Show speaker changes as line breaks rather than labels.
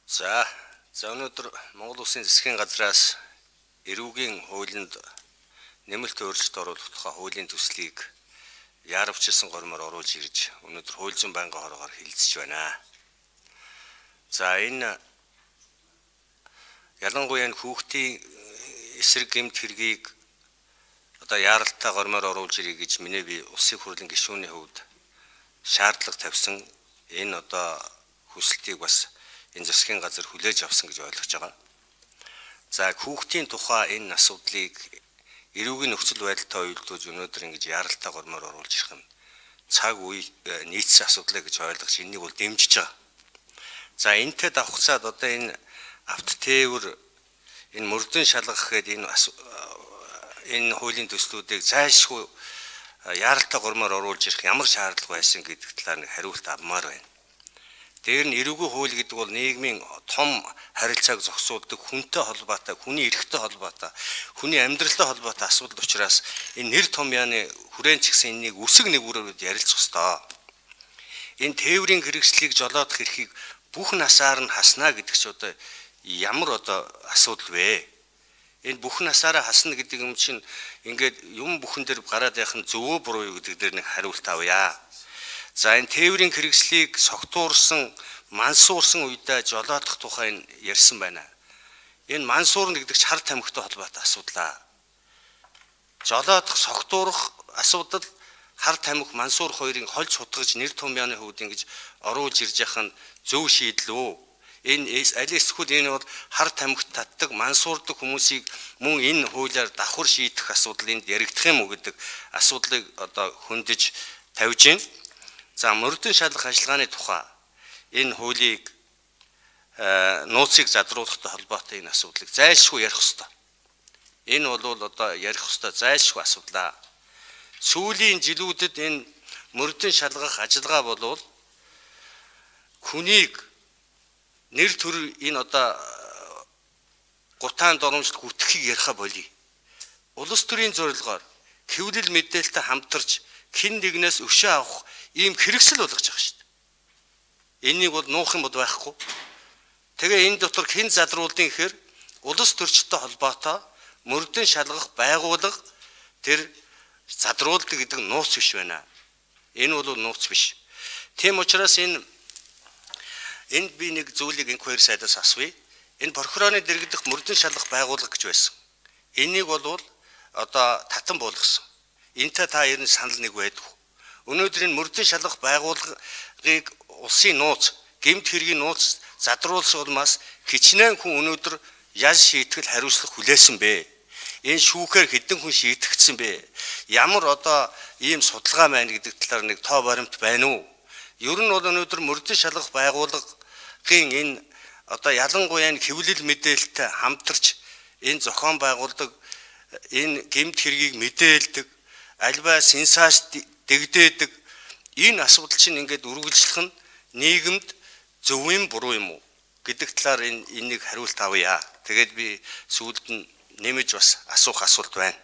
За өнөөдөр Монгол Улсын засгийн газраас эрүүгийн хуулинд нэмэлт өөрчлөлт оруулах тухай хуулийн төслийг яарвчилсан гормоор оруулж ирж өнөөдөр хууль зүйн байнгын хорогоор хилцэж байна. За энэ ялангуяа хүүхдийн эсрэг гэмт хэргийг одоо яаралтай гормоор оруулж ирье гэж би улсын хурлын гишүүний хувьд шаардлага тавьсан. Энэ одоо хүсэлтийг бас энэ засгийн газар хүлээж авсан гэж ойлгож байгаа. За хүүхдийн тухай энэ асуудлыг эрүүгийн нөхцөл байдалтай уялдуулж өнөөдөр ингэж яаралтай гормоор оруулж ирэх нь цаг үе нийцсэн асуудал гэж ойлгож энийг бол дэмжиж байгаа. За энэтэй давхцаад одоо энэ авт тээвэр энэ мөрдөн шалгах гэдэг энэ хуулийн төслүүдийг зайлшгүй яаралтай гормоор оруулж ирэх ямар шаардлага байсан гэдэг талаар нэг хариулт авмаар байна. Дээр нь эрүүгийн хууль гэдэг бол нийгмийн том харилцааг зохицуулдаг, хүнтэй холбоотой, хүний эрхтэй холбоотой, хүний амьдралтай холбоотой асуудал учраас энэ нэр томьёоны хүрээнд ч гэсэн энийг үсэг нэгүрээр ярилцах ёстой. Энэ тээврийн хэрэгслийг жолоодох эрхийг бүх насаар нь хаснаа гэдэг ч одоо ямар одоо асуудал вэ? Энэ бүх насаараа хасна гэдэг юм чинь ингээд юм бүхэн дээр гараад явах нь зөвөө буруу юу гэдэг дээр нэг хариулт авъя. За энэ тээврийн хэрэгслийг согтуурсан, мансуурсан үедээ жолоодох тухай ярьсан байна. Энэ мансуурна гэдэг чинь хар тамхитай холбоотой асуудал. Жолоодох, согтуурах асуудал хар тамхи, мансуур хоёрын холж хутгаж нэр томьёоны хувьд ингэж оруулж ирж явах нь зөв шийдэл үү? Энэ аль эсвэл энэ бол хар тамхит татдаг, мансуурдаг хүмүүсийг мөн энэ хуулиар давхар шийдэх асуудал энд яригдах юм уу гэдэг асуудлыг одоо хөндөж тавьж байна. За мөрдөн шалгах ажиллагааны тухай энэ хуулийг нууцыг задруулахтай холбоотой энэ асуудлыг зайлшгүй ярих ёстой. Энэ бол одоо ярих ёстой зайлшгүй асуудал. Сүүлийн жилүүдэд энэ мөрдөн шалгах ажиллагаа болвол хүнийг нэр төр энэ одоо гутаан доромжлт гүтгэхийг яриха болий. Улс төрийн зорилгоор хэвлэл мэдээлэлтэй хамтарч хэн нэгнээс өшөө авах ийм хэрэгсэл болгож байгаа шүү дээ. Энийг бол нуух юм бол байхгүй. Тэгээ энэ дотор хэн задруулдیں гэхээр улс төрчтэй холбоотой мөрдөн шалгах байгууллага тэр задруулдаг гэдэг нууц биш байна. Энэ бол нууц биш. Тийм учраас энд би нэг зүйлийг энэ хоёр сайдаас асууя. Энэ прокурорын дэргэдэх мөрдөн шалгах байгууллага гэж байсан. Энийг бол одоо татан болгосон. Энтэй та ер нь санал нэг байдаг. Өнөөдөр энэ мөрдөн шалгах байгууллагыг улсын нууц, гэмт хэргийн нууц задруулсан улмаас хичнээн хүн өнөөдөр ял шийтгэл хариуцлага хүлээсэн бэ? Энэ шүүхээр хэдэн хүн шийтгэгдсэн бэ? Ямар одоо ийм судалгаа байна гэдэг талаар нэг тоо баримт байна уу? Ер нь бол өнөөдөр мөрдөн шалгах байгууллагын энэ одоо ялангуяа хэвлэл мэдээлэлтэй хамтарч энэ зохион байгуулдаг, энэ гэмт хэргийг мэдээлдэг, альва сенсац дэгдээдэг энэ асуудал чинь ингээд үргэлжлэх нь нийгэмд зөв юм буруу юм уу гэдэг талаар энийг хариулт авъя. Тэгээд би сүүлд нь нэмэж бас асуух асуулт байна.